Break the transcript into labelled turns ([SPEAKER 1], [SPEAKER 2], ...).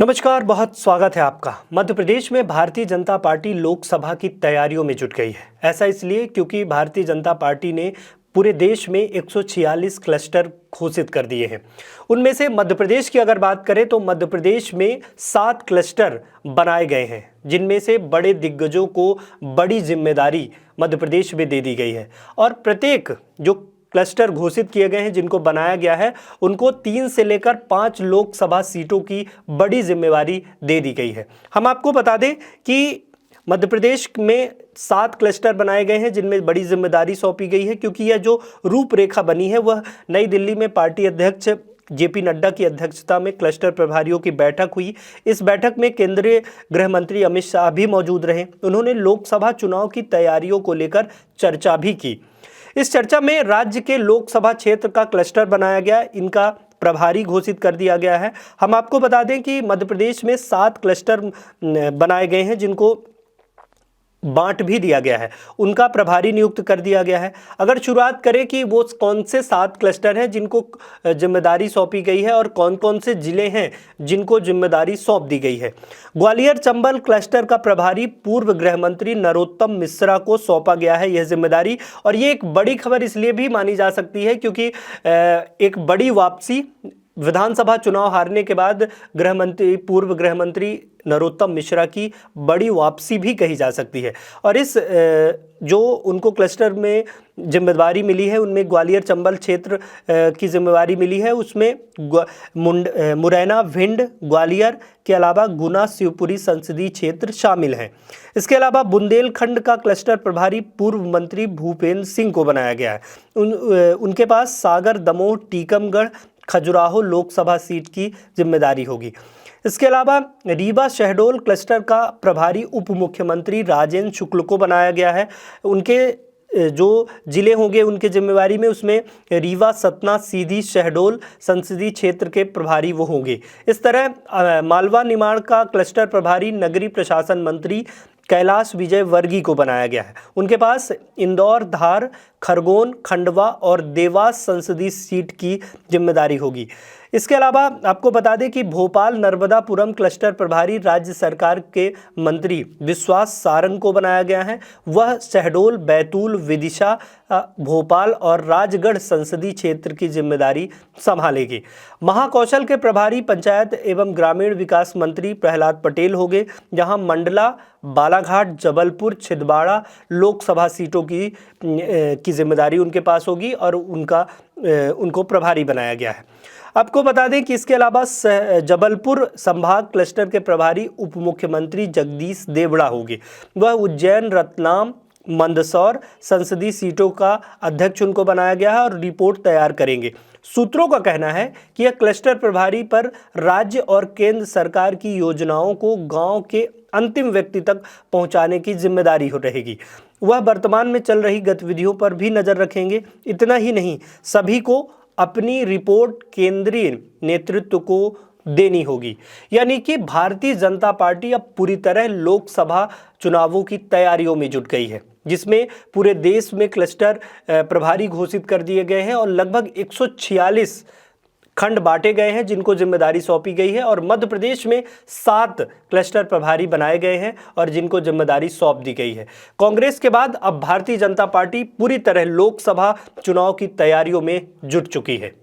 [SPEAKER 1] नमस्कार, बहुत स्वागत है आपका। मध्य प्रदेश में भारतीय जनता पार्टी लोकसभा की तैयारियों में जुट गई है। ऐसा इसलिए क्योंकि भारतीय जनता पार्टी ने पूरे देश में 146 क्लस्टर घोषित कर दिए हैं। उनमें से मध्य प्रदेश की अगर बात करें तो मध्य प्रदेश में 7 क्लस्टर बनाए गए हैं, जिनमें से बड़े दिग्गजों को बड़ी जिम्मेदारी मध्य प्रदेश में दे दी गई है। और प्रत्येक जो क्लस्टर घोषित किए गए हैं, जिनको बनाया गया है, उनको 3 से लेकर 5 लोकसभा सीटों की बड़ी जिम्मेवारी दे दी गई है। हम आपको बता दें कि मध्य प्रदेश में 7 क्लस्टर बनाए गए हैं, जिनमें बड़ी जिम्मेदारी सौंपी गई है, क्योंकि यह जो रूपरेखा बनी है वह नई दिल्ली में पार्टी अध्यक्ष जेपी नड्डा की अध्यक्षता में क्लस्टर प्रभारियों की बैठक हुई। इस बैठक में केंद्रीय गृह मंत्री अमित शाह भी मौजूद रहे। उन्होंने लोकसभा चुनाव की तैयारियों को लेकर चर्चा भी की। इस चर्चा में राज्य के लोकसभा क्षेत्र का क्लस्टर बनाया गया, इनका प्रभारी घोषित कर दिया गया है। हम आपको बता दें कि मध्य प्रदेश में 7 क्लस्टर बनाए गए हैं, जिनको बांट भी दिया गया है, उनका प्रभारी नियुक्त कर दिया गया है। अगर शुरुआत करें कि वो कौन से 7 क्लस्टर हैं जिनको जिम्मेदारी सौंपी गई है और कौन कौन से जिले हैं जिनको जिम्मेदारी सौंप दी गई है। ग्वालियर चंबल क्लस्टर का प्रभारी पूर्व गृह मंत्री नरोत्तम मिश्रा को सौंपा गया है यह जिम्मेदारी। और ये एक बड़ी खबर इसलिए भी मानी जा सकती है क्योंकि एक बड़ी वापसी, विधानसभा चुनाव हारने के बाद पूर्व गृह मंत्री नरोत्तम मिश्रा की बड़ी वापसी भी कही जा सकती है। और इस जो उनको क्लस्टर में जिम्मेदारी मिली है, उनमें ग्वालियर चंबल क्षेत्र की जिम्मेदारी मिली है। उसमें मुरैना, भिंड, ग्वालियर के अलावा गुना, शिवपुरी संसदीय क्षेत्र शामिल हैं। इसके अलावा बुंदेलखंड का क्लस्टर प्रभारी पूर्व मंत्री भूपेंद्र सिंह को बनाया गया है। उनके पास सागर, दमोह, टीकमगढ़, खजुराहो लोकसभा सीट की जिम्मेदारी होगी। इसके अलावा रीवा शहडोल क्लस्टर का प्रभारी उप मुख्यमंत्री राजेंद्र शुक्ल को बनाया गया है। उनके जो जिले होंगे उनके जिम्मेवारी में उसमें रीवा, सतना, सीधी, शहडोल संसदीय क्षेत्र के प्रभारी वो होंगे। इस तरह मालवा निमाड़ का क्लस्टर प्रभारी नगरीय प्रशासन मंत्री कैलाश विजय वर्गीय को बनाया गया है। उनके पास इंदौर, धार, खरगोन, खंडवा और देवास संसदीय सीट की जिम्मेदारी होगी। इसके अलावा आपको बता दें कि भोपाल नर्मदापुरम क्लस्टर प्रभारी राज्य सरकार के मंत्री विश्वास सारंग को बनाया गया है। वह शहडोल, बैतूल, विदिशा, भोपाल और राजगढ़ संसदीय क्षेत्र की जिम्मेदारी संभालेगी। महाकौशल के प्रभारी पंचायत एवं ग्रामीण विकास मंत्री प्रहलाद पटेल होंगे, जहां मंडला, बालाघाट, जबलपुर, छिंदवाड़ा लोकसभा सीटों की जिम्मेदारी उनके पास होगी और उनको प्रभारी बनाया गया है। आपको बता दें कि इसके अलावा जबलपुर संभाग क्लस्टर के प्रभारी उप मुख्यमंत्री जगदीश देवड़ा होंगे। वह उज्जैन, रतलाम, मंदसौर संसदीय सीटों का अध्यक्ष उनको बनाया गया है और रिपोर्ट तैयार करेंगे। सूत्रों का कहना है कि यह क्लस्टर प्रभारी पर राज्य और केंद्र सरकार की योजनाओं को गांव के अंतिम व्यक्ति तक पहुंचाने की जिम्मेदारी हो रहेगी। वह वर्तमान में चल रही गतिविधियों पर भी नजर रखेंगे। इतना ही नहीं, सभी को अपनी रिपोर्ट केंद्रीय नेतृत्व को देनी होगी। यानी कि भारतीय जनता पार्टी अब पूरी तरह लोकसभा चुनावों की तैयारियों में जुट गई है, जिसमें पूरे देश में क्लस्टर प्रभारी घोषित कर दिए गए हैं और लगभग 146 खंड बांटे गए हैं जिनको जिम्मेदारी सौंपी गई है। और मध्य प्रदेश में 7 क्लस्टर प्रभारी बनाए गए हैं और जिनको जिम्मेदारी सौंप दी गई है। कांग्रेस के बाद अब भारतीय जनता पार्टी पूरी तरह लोकसभा चुनाव की तैयारियों में जुट चुकी है।